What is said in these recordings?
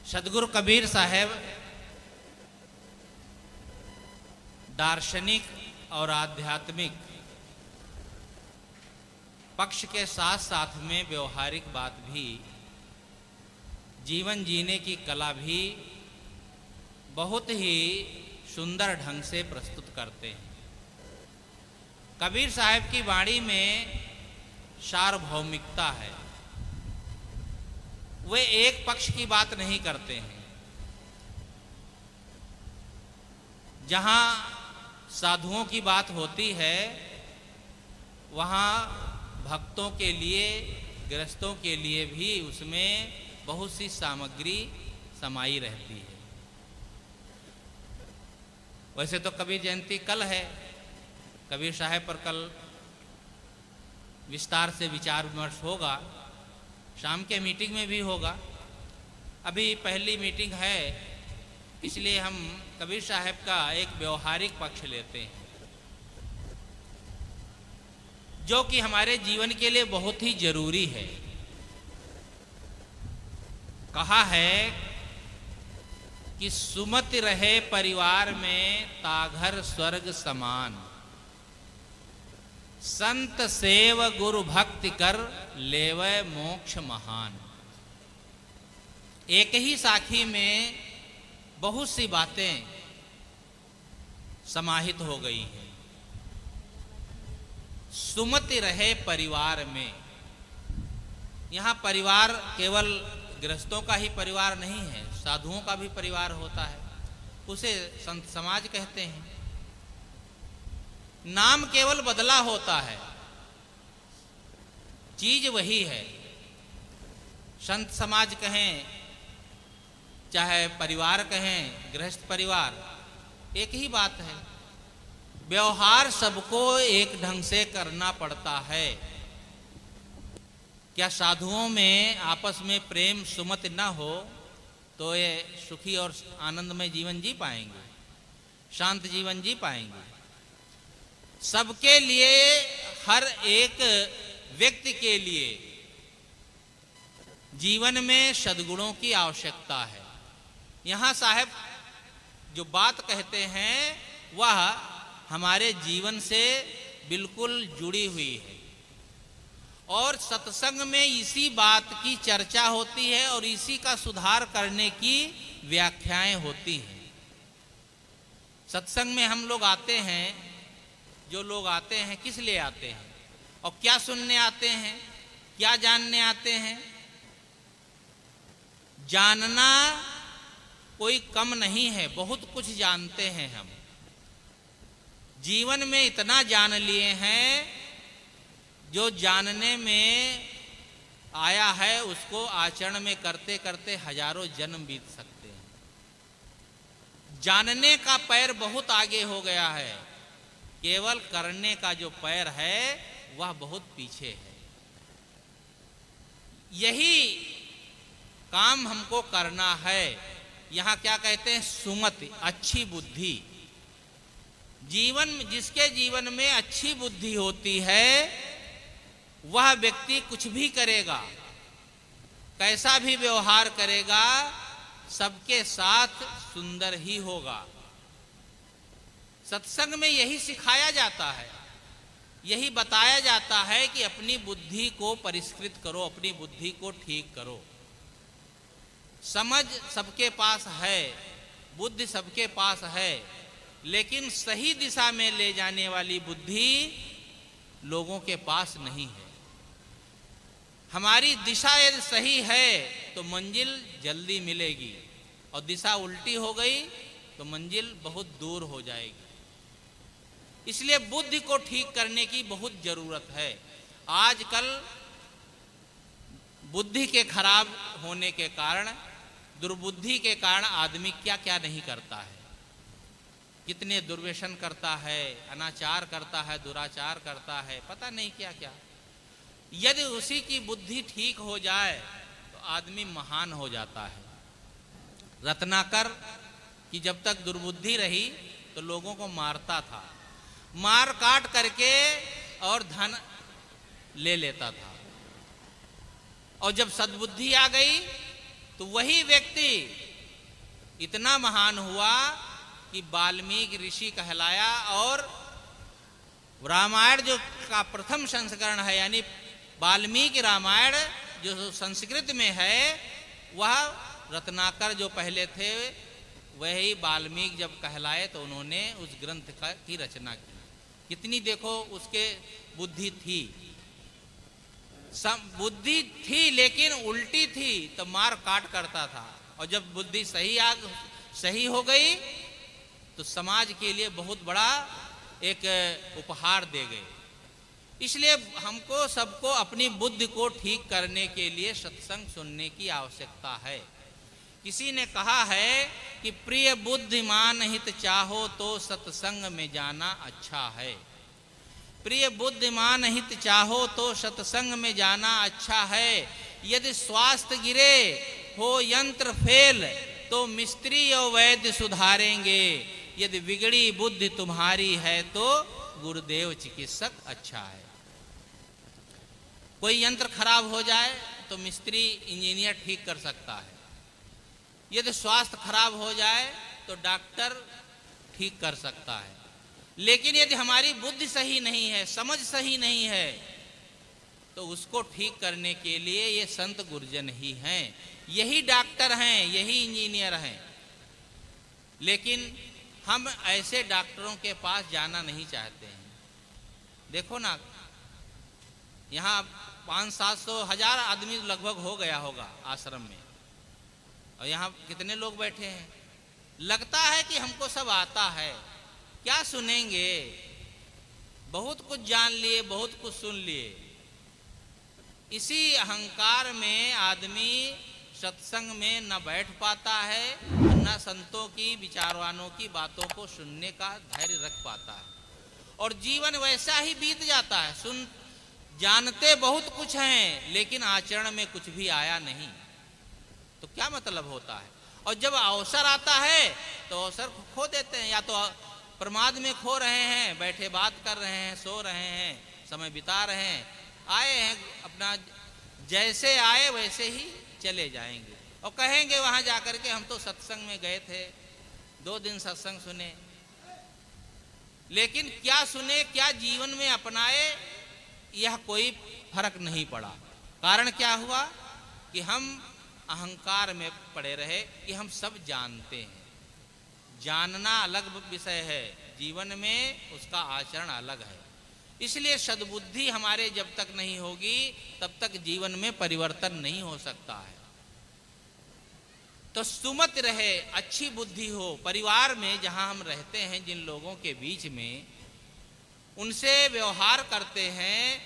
सदगुरु कबीर साहब दार्शनिक और आध्यात्मिक पक्ष के साथ साथ में व्यवहारिक बात भी, जीवन जीने की कला भी बहुत ही सुंदर ढंग से प्रस्तुत करते हैं। कबीर साहब की वाणी में सार्वभौमिकता है। वे एक पक्ष की बात नहीं करते हैं। जहां साधुओं की बात होती है वहां भक्तों के लिए, गृहस्थों के लिए भी उसमें बहुत सी सामग्री समाई रहती है। वैसे तो कबीर जयंती कल है, कबीर साहब पर कल विस्तार से विचार विमर्श होगा, शाम के मीटिंग में भी होगा। अभी पहली मीटिंग है, इसलिए हम कबीर साहब का एक व्यवहारिक पक्ष लेते हैं जो कि हमारे जीवन के लिए बहुत ही जरूरी है। कहा है कि सुमति रहे परिवार में ताघर स्वर्ग समान, संत सेव गुरु भक्ति कर लेवै मोक्ष महान। एक ही साखी में बहुत सी बातें समाहित हो गई हैं। सुमति रहे परिवार में, यहाँ परिवार केवल गृहस्थों का ही परिवार नहीं है, साधुओं का भी परिवार होता है, उसे संत समाज कहते हैं। नाम केवल बदला होता है, चीज वही है। संत समाज कहें चाहे परिवार कहें, गृहस्थ परिवार, एक ही बात है। व्यवहार सबको एक ढंग से करना पड़ता है। क्या साधुओं में आपस में प्रेम सुमति न हो तो ये सुखी और आनंदमय जीवन जी पाएंगे, शांत जीवन जी पाएंगे? सबके लिए, हर एक व्यक्ति के लिए जीवन में सद्गुणों की आवश्यकता है। यहाँ साहब जो बात कहते हैं वह हमारे जीवन से बिल्कुल जुड़ी हुई है और सत्संग में इसी बात की चर्चा होती है और इसी का सुधार करने की व्याख्याएं होती हैं। सत्संग में हम लोग आते हैं, जो लोग आते हैं किस लिए आते हैं और क्या सुनने आते हैं, क्या जानने आते हैं? जानना कोई कम नहीं है, बहुत कुछ जानते हैं हम। जीवन में इतना जान लिए हैं, जो जानने में आया है उसको आचरण में करते करते हजारों जन्म बीत सकते हैं। जानने का पैर बहुत आगे हो गया है, केवल करने का जो पैर है वह बहुत पीछे है। यही काम हमको करना है। यहाँ क्या कहते हैं? सुमति, अच्छी बुद्धि। जिसके जीवन में अच्छी बुद्धि होती है वह व्यक्ति कुछ भी करेगा, कैसा भी व्यवहार करेगा, सबके साथ सुंदर ही होगा। सत्संग में यही सिखाया जाता है, यही बताया जाता है कि अपनी बुद्धि को परिष्कृत करो, अपनी बुद्धि को ठीक करो। समझ सबके पास है, बुद्धि सबके पास है, लेकिन सही दिशा में ले जाने वाली बुद्धि लोगों के पास नहीं है। हमारी दिशा यदि सही है तो मंजिल जल्दी मिलेगी और दिशा उल्टी हो गई तो मंजिल बहुत दूर हो जाएगी। इसलिए बुद्धि को ठीक करने की बहुत जरूरत है। आजकल बुद्धि के खराब होने के कारण, दुर्बुद्धि के कारण आदमी क्या क्या नहीं करता है, कितने दुर्व्यसन करता है, अनाचार करता है, दुराचार करता है, पता नहीं क्या क्या। यदि उसी की बुद्धि ठीक हो जाए तो आदमी महान हो जाता है। रत्नाकर की जब तक दुर्बुद्धि रही तो लोगों को मारता था, मार काट करके और धन ले लेता था। और जब सद्बुद्धि आ गई तो वही व्यक्ति इतना महान हुआ कि वाल्मीकि ऋषि कहलाया, और रामायण जो का प्रथम संस्करण है, यानी वाल्मीकि रामायण जो संस्कृत में है, वह रत्नाकर जो पहले थे वही वाल्मीकि जब कहलाए तो उन्होंने उस ग्रंथ की रचना की। कितनी देखो उसके बुद्धि थी, बुद्धि थी लेकिन उल्टी थी, तो मार काट करता था, और जब बुद्धि सही हो गई तो समाज के लिए बहुत बड़ा एक उपहार दे गए। इसलिए हमको सबको अपनी बुद्धि को ठीक करने के लिए सत्संग सुनने की आवश्यकता है। किसी ने कहा है कि प्रिय बुद्धिमान हित चाहो तो सत्संग में जाना अच्छा है। प्रिय बुद्धिमान हित चाहो तो सत्संग में जाना अच्छा है। यदि स्वास्थ्य गिरे हो यंत्र फेल तो मिस्त्री और वैद्य सुधारेंगे। यदि बिगड़ी बुद्धि तुम्हारी है तो गुरुदेव चिकित्सक अच्छा है। कोई यंत्र खराब हो जाए तो मिस्त्री इंजीनियर ठीक कर सकता है। यदि स्वास्थ्य खराब हो जाए तो डॉक्टर ठीक कर सकता है। लेकिन यदि हमारी बुद्धि सही नहीं है, समझ सही नहीं है, तो उसको ठीक करने के लिए ये संत गुरुजन ही हैं, यही डॉक्टर हैं, यही इंजीनियर हैं। लेकिन हम ऐसे डॉक्टरों के पास जाना नहीं चाहते हैं। देखो ना, यहाँ 500-700 हजार आदमी लगभग हो गया होगा आश्रम में, और यहाँ कितने लोग बैठे हैं। लगता है कि हमको सब आता है, क्या सुनेंगे। बहुत कुछ जान लिए, बहुत कुछ सुन लिए। इसी अहंकार में आदमी सत्संग में न बैठ पाता है, न संतों की विचारवानों की बातों को सुनने का धैर्य रख पाता है, और जीवन वैसा ही बीत जाता है। जानते बहुत कुछ हैं लेकिन आचरण में कुछ भी आया नहीं, तो क्या मतलब होता है। और जब अवसर आता है तो अवसर खो देते हैं, या तो प्रमाद में खो रहे हैं, बैठे बात कर रहे हैं, सो रहे हैं, समय बिता रहे हैं, आए हैं अपना जैसे आए वैसे ही चले जाएंगे, और कहेंगे वहां जाकर के हम तो सत्संग में गए थे, 2 दिन सत्संग सुने। लेकिन क्या सुने, क्या जीवन में अपनाए, यह कोई फर्क नहीं पड़ा। कारण क्या हुआ कि हम अहंकार में पड़े रहे कि हम सब जानते हैं। जानना अलग विषय है, जीवन में उसका आचरण अलग है। इसलिए सद्बुद्धि हमारे जब तक नहीं होगी तब तक जीवन में परिवर्तन नहीं हो सकता है। तो सुमत रहे, अच्छी बुद्धि हो। परिवार में जहां हम रहते हैं, जिन लोगों के बीच में उनसे व्यवहार करते हैं,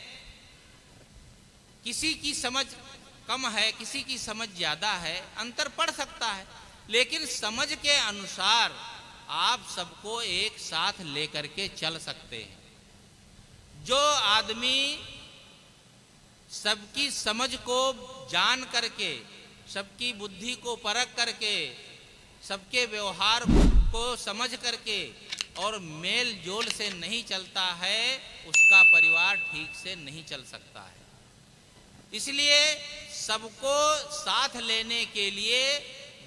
किसी की समझ कम है, किसी की समझ ज्यादा है, अंतर पड़ सकता है, लेकिन समझ के अनुसार आप सबको एक साथ लेकर के चल सकते हैं। जो आदमी सबकी समझ को जान करके, सबकी बुद्धि को परख करके, सबके व्यवहार को समझ करके और मेल जोल से नहीं चलता है, उसका परिवार ठीक से नहीं चल सकता है। इसलिए सबको साथ लेने के लिए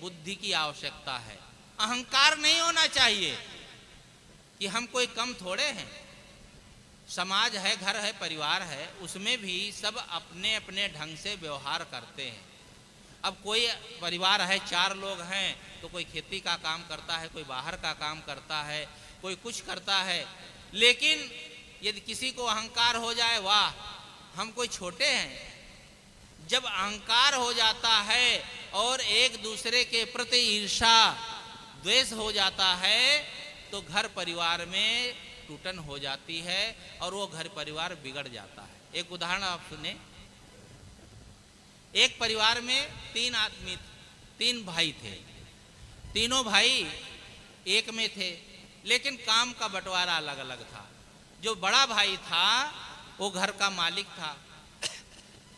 बुद्धि की आवश्यकता है। अहंकार नहीं होना चाहिए कि हम कोई कम थोड़े हैं। समाज है, घर है, परिवार है, उसमें भी सब अपने अपने ढंग से व्यवहार करते हैं। अब कोई परिवार है, 4 लोग हैं, तो कोई खेती का काम करता है, कोई बाहर का काम करता है, कोई कुछ करता है। लेकिन यदि किसी को अहंकार हो जाए, वाह हम कोई छोटे हैं। जब अहंकार हो जाता है और एक दूसरे के प्रति ईर्ष्या द्वेष हो जाता है, तो घर परिवार में टूटन हो जाती है और वो घर परिवार बिगड़ जाता है। एक उदाहरण आप सुने। एक परिवार में 3 भाई थे। तीनों भाई एक में थे, लेकिन काम का बंटवारा अलग अलग था। जो बड़ा भाई था वो घर का मालिक था,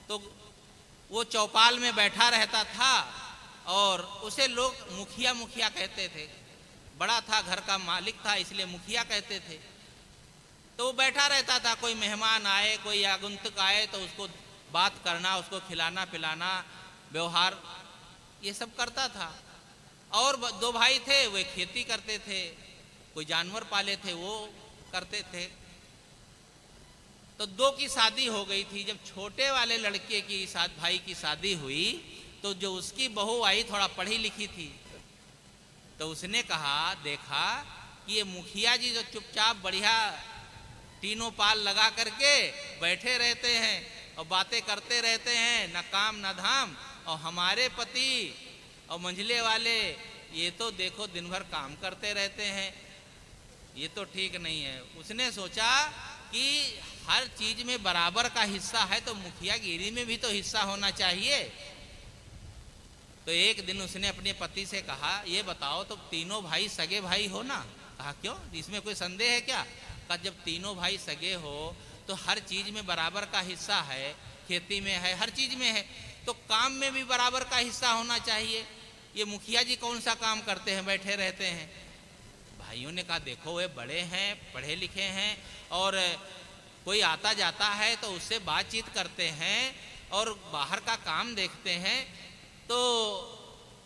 तो वो चौपाल में बैठा रहता था और उसे लोग मुखिया मुखिया कहते थे। बड़ा था, घर का मालिक था, इसलिए मुखिया कहते थे। तो वो बैठा रहता था, कोई मेहमान आए, कोई आगंतुक आए तो उसको बात करना, उसको खिलाना पिलाना, व्यवहार ये सब करता था। और दो भाई थे, वे खेती करते थे, कोई जानवर पाले थे वो करते थे। तो दो की शादी हो गई थी। जब छोटे वाले लड़के की भाई की शादी हुई तो जो उसकी बहू आई थोड़ा पढ़ी लिखी थी, तो उसने कहा, देखा कि ये मुखिया जी जो चुपचाप बढ़िया तीनों पाल लगा करके बैठे रहते हैं और बातें करते रहते हैं, न काम न धाम, और हमारे पति और मंझले वाले ये तो देखो दिन भर काम करते रहते हैं, ये तो ठीक नहीं है। उसने सोचा कि हर चीज में बराबर का हिस्सा है तो मुखिया गिरी में भी तो हिस्सा होना चाहिए। तो एक दिन उसने अपने पति से कहा, ये बताओ तो तीनों भाई सगे भाई हो ना? कहा क्यों, इसमें कोई संदेह है क्या? कहा जब तीनों भाई सगे हो तो हर चीज में बराबर का हिस्सा है, खेती में है, हर चीज में है, तो काम में भी बराबर का हिस्सा होना चाहिए। ये मुखिया जी कौन सा काम करते हैं, बैठे रहते हैं? भाइयों ने कहा, देखो वे बड़े हैं, पढ़े लिखे हैं, और कोई आता जाता है तो उससे बातचीत करते हैं और बाहर का काम देखते हैं, तो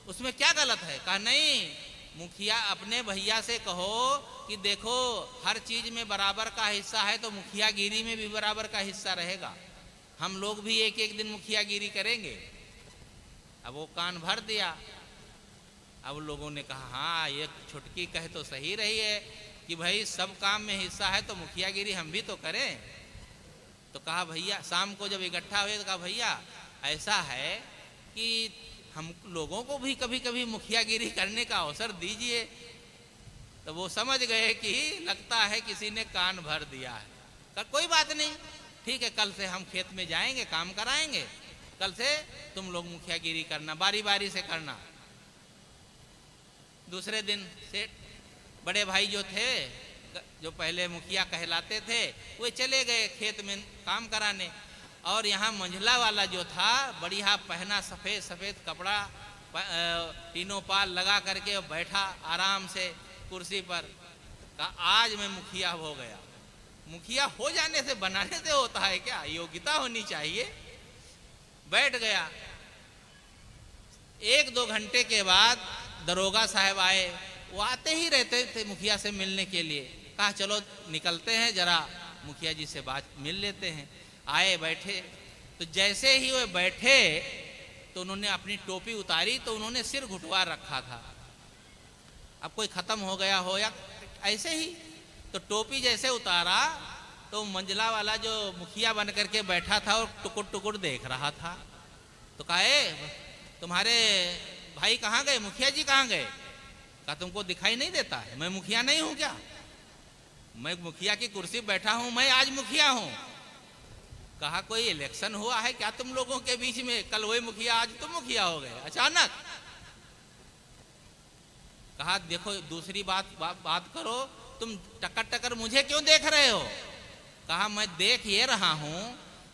उसमें क्या गलत है? कहा नहीं, मुखिया अपने भैया से कहो कि देखो हर चीज में बराबर का हिस्सा है तो मुखिया गिरी में भी बराबर का हिस्सा रहेगा, हम लोग भी एक एक दिन मुखिया गिरी करेंगे। अब वो कान भर दिया। अब लोगों ने कहा, हाँ ये छुटकी कहे तो सही रही है कि भाई सब काम में हिस्सा है तो मुखिया गिरी हम भी तो करें। तो कहा भैया, शाम को जब इकट्ठा हुए तो कहा, भैया ऐसा है कि हम लोगों को भी कभी कभी मुखिया गिरी करने का अवसर दीजिए। तो वो समझ गए कि लगता है किसी ने कान भर दिया है। कहा कोई बात नहीं, ठीक है, कल से हम खेत में जाएंगे, काम कराएंगे, कल से तुम लोग मुखिया गिरी करना, बारी बारी से करना। दूसरे दिन सेठ बड़े भाई जो थे, जो पहले मुखिया कहलाते थे, वे चले गए खेत में काम कराने। और यहाँ मंझला वाला जो था, बढ़िया पहना सफ़ेद सफ़ेद कपड़ा, तीनों पाल लगा करके बैठा आराम से कुर्सी पर। कहा आज मैं मुखिया हो गया। मुखिया हो जाने से बनाने से होता है क्या? योग्यता होनी चाहिए। बैठ गया। 1-2 घंटे के बाद दरोगा साहब आए। वो आते ही रहते थे मुखिया से मिलने के लिए। कहा चलो निकलते हैं, जरा मुखिया जी से बात मिल लेते हैं। आए, बैठे, तो जैसे ही वे बैठे तो उन्होंने अपनी टोपी उतारी, तो उन्होंने सिर घुटवा रखा था। अब कोई खत्म हो गया हो या ऐसे ही, तो टोपी जैसे उतारा तो मंझला वाला जो मुखिया बन करके बैठा था और टुकुर टुकुर देख रहा था। तो कहा, तुम्हारे भाई कहाँ गए, मुखिया जी कहाँ गए? कहा तुमको दिखाई नहीं देता है मैं मुखिया नहीं हूं क्या? मैं मुखिया की कुर्सी बैठा हूं, मैं आज मुखिया हूं। कहा कोई इलेक्शन हुआ है क्या तुम लोगों के बीच में? कल वही मुखिया, आज तुम मुखिया हो गए अचानक। कहा देखो दूसरी बात करो, तुम टकर टकर मुझे क्यों देख रहे हो? कहा मैं देख ये रहा हूं,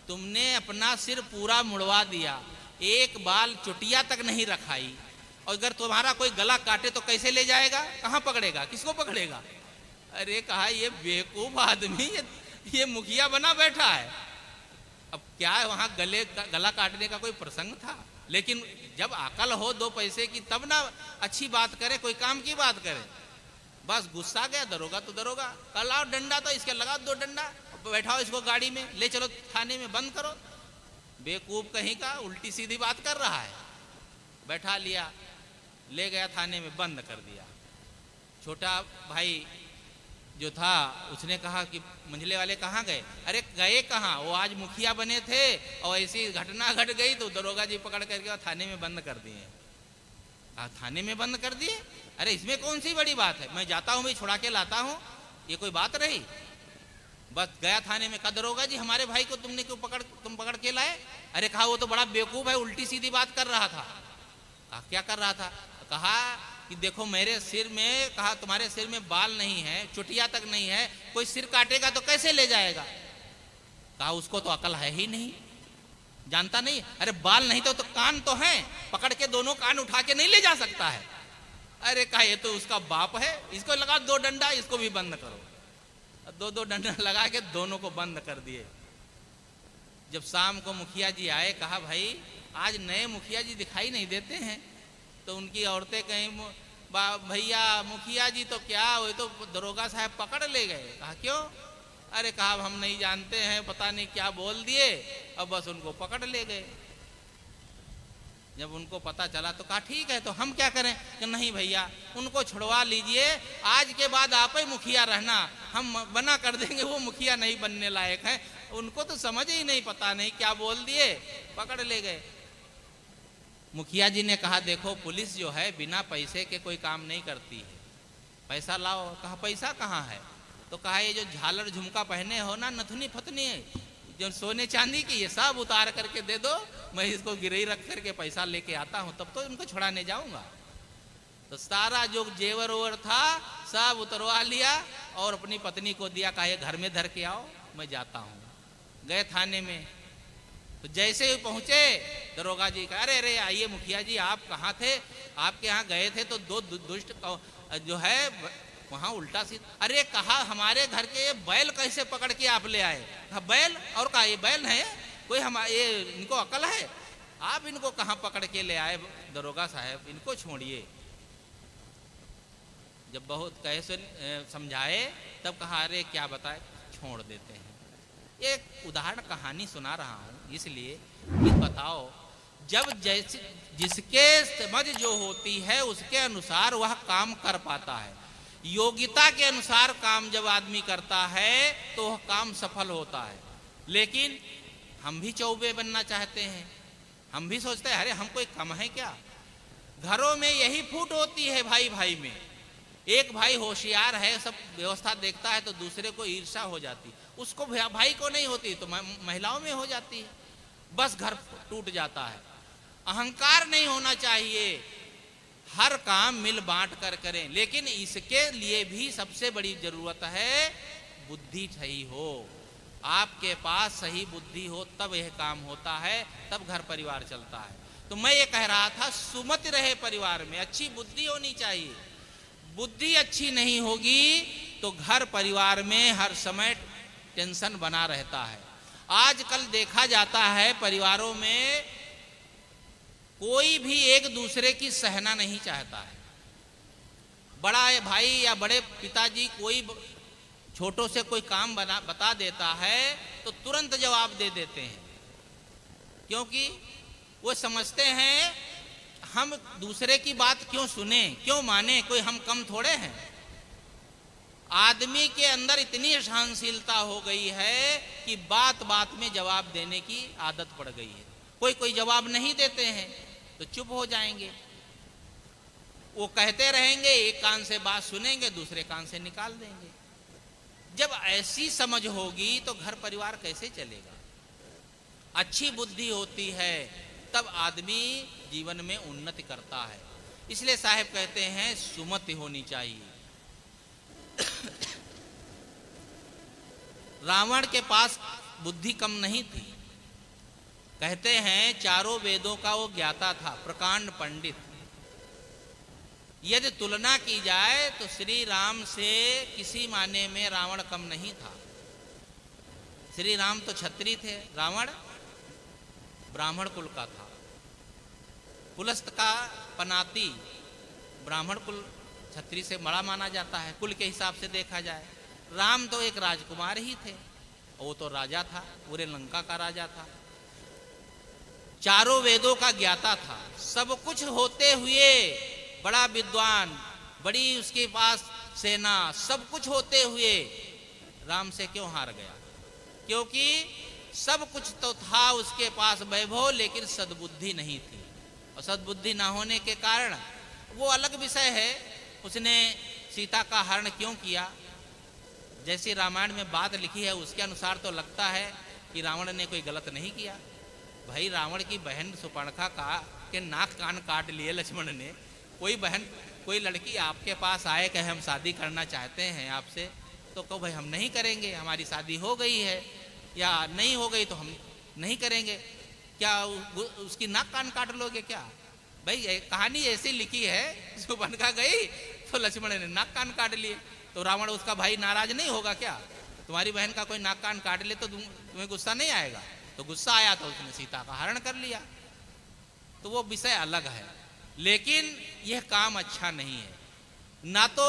तुमने अपना सिर पूरा मुड़वा दिया, एक बाल चुटिया तक नहीं रखाई, और अगर तुम्हारा कोई गला काटे तो कैसे ले जाएगा, कहाँ पकड़ेगा, किसको पकड़ेगा? अरे कहा ये बेवकूफ आदमी, ये मुखिया बना बैठा है। अब क्या है, वहां गला काटने का कोई प्रसंग था? लेकिन जब अकल हो 2 पैसे की तब ना अच्छी बात करे, कोई काम की बात करे। बस गुस्सा गया दरोगा तो दरोगा, कल आओ डंडा, तो इसके लगा 2 डंडा, बैठाओ इसको गाड़ी में, ले चलो थाने में, बंद करो। बेवकूफ कहीं का, उल्टी सीधी बात कर रहा है। बैठा लिया, ले गया थाने में, बंद कर दिया। छोटा भाई जो था उसने कहा कि मंझले वाले कहाँ गए? अरे गए कहाँ, वो आज मुखिया बने थे और ऐसी घटना घट गई तो दरोगा जी पकड़ करके थाने में बंद कर दिए। थाने में बंद कर दिए? अरे इसमें कौन सी बड़ी बात है, मैं जाता हूँ, मैं छुड़ा के लाता हूँ, ये कोई बात रही? बस गया थाने में। कहा दरोगा जी हमारे भाई को तुम पकड़ के लाए? अरे कहा वो तो बड़ा बेवकूफ है, उल्टी सीधी बात कर रहा था। कहा क्या कर रहा था? कहा कि देखो मेरे सिर में, कहा तुम्हारे सिर में बाल नहीं है, चुटिया तक नहीं है, कोई सिर काटेगा तो कैसे ले जाएगा? कहा उसको तो अकल है ही नहीं, जानता नहीं। अरे बाल नहीं तो कान तो हैं, पकड़ के दोनों कान उठा के नहीं ले जा सकता है। अरे कहा ये तो उसका बाप है, इसको लगा 2 डंडा, इसको भी बंद करो। 2 डंडा लगा के दोनों को बंद कर दिए। जब शाम को मुखिया जी आए, कहा भाई आज नए मुखिया जी दिखाई नहीं देते हैं, तो उनकी औरतें कहीं भैया मुखिया जी तो क्या, वो तो दरोगा साहब पकड़ ले गए। कहा क्यों? अरे कहा हम नहीं जानते हैं, पता नहीं क्या बोल दिए, अब बस उनको पकड़ ले गए। जब उनको पता चला तो कहा ठीक है, तो हम क्या करें? कि नहीं भैया उनको छुड़वा लीजिए, आज के बाद आप ही मुखिया रहना, हम बना कर देंगे, वो मुखिया नहीं बनने लायक है। उनको तो समझ ही नहीं, पता नहीं क्या बोल दिए, पकड़ ले गए। मुखिया जी ने कहा देखो पुलिस जो है बिना पैसे के कोई काम नहीं करती है, पैसा लाओ। कहा पैसा कहाँ है? तो कहा ये जो झालर झुमका पहने हो ना, नथनी फतनी जो सोने चांदी की, ये सब उतार करके दे दो, मैं इसको गिरई रख करके पैसा लेके आता हूँ, तब तो इनको छुड़ाने जाऊंगा। तो सारा जो जेवर ओवर था सब उतरवा लिया और अपनी पत्नी को दिया, कहा ये घर में धर के आओ, मैं जाता हूँ। गए थाने में, तो जैसे ही पहुंचे दरोगा जी का, अरे अरे आइए मुखिया जी, आप कहाँ थे? आपके यहाँ गए थे तो दो दुष्ट जो है वहाँ उल्टा सीधा। अरे कहा हमारे घर के ये बैल कैसे पकड़ के आप ले आए? कहा बैल? और कहा ये बैल है कोई, हम ये इनको अकल है? आप इनको कहाँ पकड़ के ले आए दरोगा साहब, इनको छोड़िए। जब बहुत कहे सुन समझाए तब कहा अरे क्या बताए, छोड़ देते हैं। एक उदाहरण कहानी सुना रहा हूँ इसलिए कि बताओ, जब जैसे जिसके समझ जो होती है उसके अनुसार वह काम कर पाता है, योग्यता के अनुसार काम जब आदमी करता है तो वह काम सफल होता है। लेकिन हम भी चौबे बनना चाहते हैं, हम भी सोचते हैं अरे हम कोई कम है क्या? घरों में यही फूट होती है भाई भाई में। एक भाई होशियार है, सब व्यवस्था देखता है, तो दूसरे को ईर्ष्या हो जाती, उसको भाई को नहीं होती तो महिलाओं में हो जाती है, बस घर टूट जाता है। अहंकार नहीं होना चाहिए, हर काम मिल बांट कर करें, लेकिन इसके लिए भी सबसे बड़ी जरूरत है बुद्धि सही हो। आपके पास सही बुद्धि हो तब यह काम होता है, तब घर परिवार चलता है। तो मैं ये कह रहा था सुमति रहे परिवार में, अच्छी बुद्धि होनी चाहिए। बुद्धि अच्छी नहीं होगी तो घर परिवार में हर समय टेंशन बना रहता है। आजकल देखा जाता है परिवारों में कोई भी एक दूसरे की सहना नहीं चाहता है। बड़ा भाई या बड़े पिताजी कोई छोटों से कोई काम बता देता है तो तुरंत जवाब दे देते हैं, क्योंकि वो समझते हैं हम दूसरे की बात क्यों सुने, क्यों माने, कोई हम कम थोड़े हैं। आदमी के अंदर इतनी सहनशीलता हो गई है कि बात बात में जवाब देने की आदत पड़ गई है। कोई जवाब नहीं देते हैं तो चुप हो जाएंगे, वो कहते रहेंगे, एक कान से बात सुनेंगे दूसरे कान से निकाल देंगे। जब ऐसी समझ होगी तो घर परिवार कैसे चलेगा? अच्छी बुद्धि होती है तब आदमी जीवन में उन्नति करता है। इसलिए साहब कहते हैं सुमति होनी चाहिए। रावण के पास बुद्धि कम नहीं थी। कहते हैं चारों वेदों का वो ज्ञाता था, प्रकांड पंडित। यदि तुलना की जाए तो श्री राम से किसी माने में रावण कम नहीं था। श्री राम तो क्षत्रिय थे, रावण ब्राह्मण कुल का था। कुलस्थ का पनाती ब्राह्मण कुल क्षत्रिय से बड़ा माना जाता है कुल के हिसाब से देखा जाए। राम तो एक राजकुमार ही थे, वो तो राजा था, पूरे लंका का राजा था, चारों वेदों का ज्ञाता था। सब कुछ होते हुए बड़ा विद्वान, बड़ी उसके पास सेना, सब कुछ होते हुए राम से क्यों हार गया? क्योंकि सब कुछ तो था उसके पास वैभव, लेकिन सद्बुद्धि नहीं थी। और सद्बुद्धि ना होने के कारण वो अलग विषय है, उसने सीता का हरण क्यों किया, जैसी रामायण में बात लिखी है उसके अनुसार तो लगता है कि रावण ने कोई गलत नहीं किया। भाई रावण की बहन सुपर्णखा का के नाक कान काट लिए लक्ष्मण ने। कोई बहन, कोई लड़की आपके पास आए कहे हम शादी करना चाहते हैं आपसे, तो कहो भाई हम नहीं करेंगे, हमारी शादी हो गई है, या नहीं हो गई तो हम नहीं करेंगे। क्या उसकी नाक कान काट लोगे क्या? भाई कहानी ऐसी लिखी है, सुपर्णखा गई तो लक्ष्मण ने नाक कान काट लिए, तो रावण उसका भाई नाराज नहीं होगा क्या? तुम्हारी बहन का कोई नाक कान काट ले तो तुम्हें गुस्सा नहीं आएगा? तो गुस्सा आया तो उसने सीता का हरण कर लिया। तो वो विषय अलग है। लेकिन यह काम अच्छा नहीं है। ना तो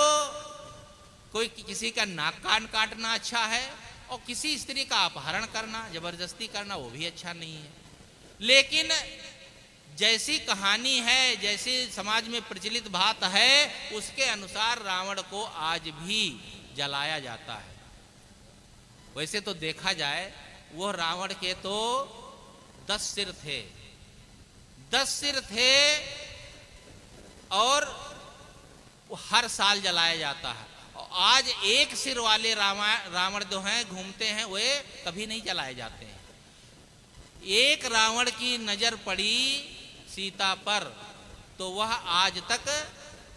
कोई किसी का नाक कान काटना अच्छा है, और किसी स्त्री का अपहरण करना, जबरदस्ती करना, वो भी अच्छा नहीं है। लेकिन जैसी कहानी है, जैसी समाज में प्रचलित बात है, उसके अनुसार रावण को आज भी जलाया जाता है। वैसे तो देखा जाए, वह रावण के तो 10 सिर थे, 10 सिर थे, और वो हर साल जलाया जाता है। और आज एक सिर वाले रावण जो हैं घूमते हैं, वे कभी नहीं जलाए जाते हैं। एक रावण की नजर पड़ी सीता पर, तो वह आज तक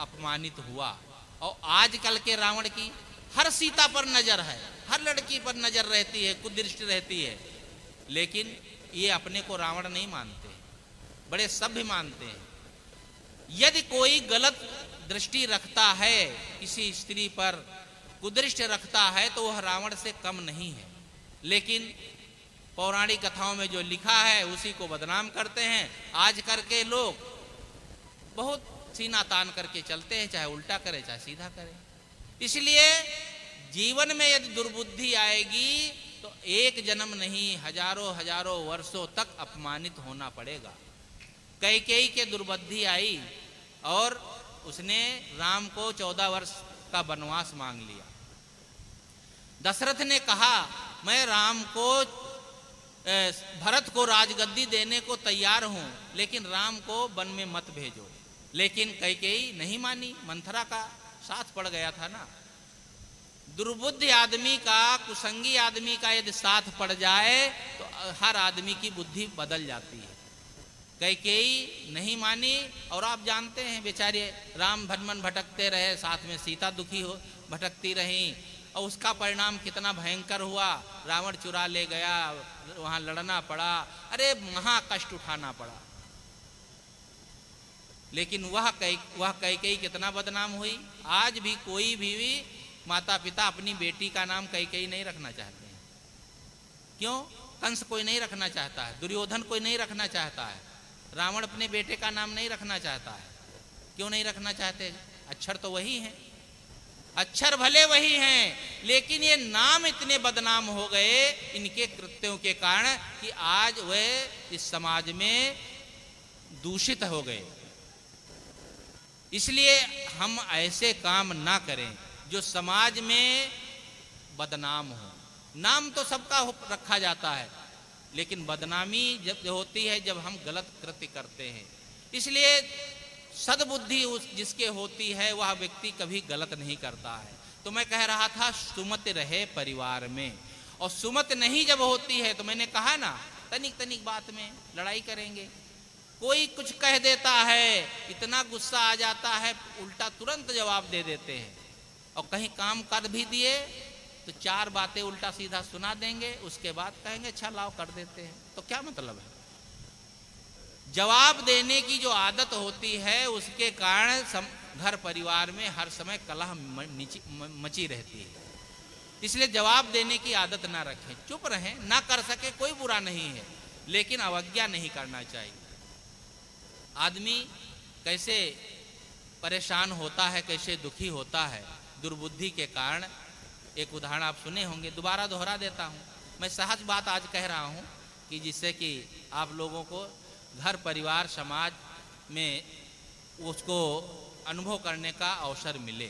अपमानित हुआ। और आजकल के रावण की हर सीता पर नजर है, हर लड़की पर नजर रहती है, कुदृष्टि रहती है, लेकिन ये अपने को रावण नहीं मानते, बड़े सभ्य मानते हैं। यदि कोई गलत दृष्टि रखता है, किसी स्त्री पर कुदृष्टि रखता है, तो वह रावण से कम नहीं है। लेकिन पौराणिक कथाओं में जो लिखा है उसी को बदनाम करते हैं। आज करके लोग बहुत सीना तान करके चलते हैं, चाहे उल्टा करे चाहे सीधा करे। इसलिए जीवन में यदि दुर्बुद्धि आएगी तो एक जन्म नहीं, हजारों हजारों वर्षों तक अपमानित होना पड़ेगा। कैकेयी के दुर्बुद्धि आई और उसने राम को 14 वर्ष का वनवास मांग लिया। दशरथ ने कहा, मैं राम को, भरत को राजगद्दी देने को तैयार हूं, लेकिन राम को वन में मत भेजो। लेकिन कैकेयी नहीं मानी, मंथरा का साथ पड़ गया था ना। दुर्बुद्धि आदमी का, कुसंगी आदमी का यदि साथ पड़ जाए तो हर आदमी की बुद्धि बदल जाती है। कैकेयी नहीं मानी, और आप जानते हैं बेचारे राम भनमन भटकते रहे, साथ में सीता दुखी हो भटकती रही, और उसका परिणाम कितना भयंकर हुआ। रावण चुरा ले गया, वहां लड़ना पड़ा, अरे महा कष्ट उठाना पड़ा। लेकिन वह कैकेयी कितना बदनाम हुई। आज भी कोई भी माता पिता अपनी बेटी का नाम कैकेयी नहीं रखना चाहते हैं। क्यों? कंस कोई नहीं रखना चाहता है, दुर्योधन कोई नहीं रखना चाहता है, रावण अपने बेटे का नाम नहीं रखना चाहता है। क्यों नहीं रखना चाहते? अक्षर तो वही हैं, अक्षर भले वही हैं, लेकिन ये नाम इतने बदनाम हो गए इनके कृत्यों के कारण कि आज वे इस समाज में दूषित हो गए। इसलिए हम ऐसे काम ना करें जो समाज में बदनाम हो। नाम तो सबका रखा जाता है, लेकिन बदनामी जब होती है जब हम गलत कृत्य करते हैं। इसलिए सद्बुद्धि जिसके होती है वह व्यक्ति कभी गलत नहीं करता है। तो मैं कह रहा था सुमत रहे परिवार में, और सुमत नहीं जब होती है तो मैंने कहा ना, तनिक तनिक बात में लड़ाई करेंगे। कोई कुछ कह देता है, इतना गुस्सा आ जाता है, उल्टा तुरंत जवाब दे देते हैं, और कहीं काम कर भी दिए तो 4 बातें उल्टा सीधा सुना देंगे, उसके बाद कहेंगे अच्छा लाओ कर देते हैं। तो क्या मतलब है? जवाब देने की जो आदत होती है उसके कारण घर परिवार में हर समय कलह मची रहती है। इसलिए जवाब देने की आदत ना रखें, चुप रहें। ना कर सके कोई बुरा नहीं है, लेकिन अवज्ञा नहीं करना चाहिए। आदमी कैसे परेशान होता है, कैसे दुखी होता है दुर्बुद्धि के कारण। एक उदाहरण आप सुने होंगे, दोबारा दोहरा देता हूँ। मैं सहज बात आज कह रहा हूँ कि जिससे कि आप लोगों को घर परिवार समाज में उसको अनुभव करने का अवसर मिले।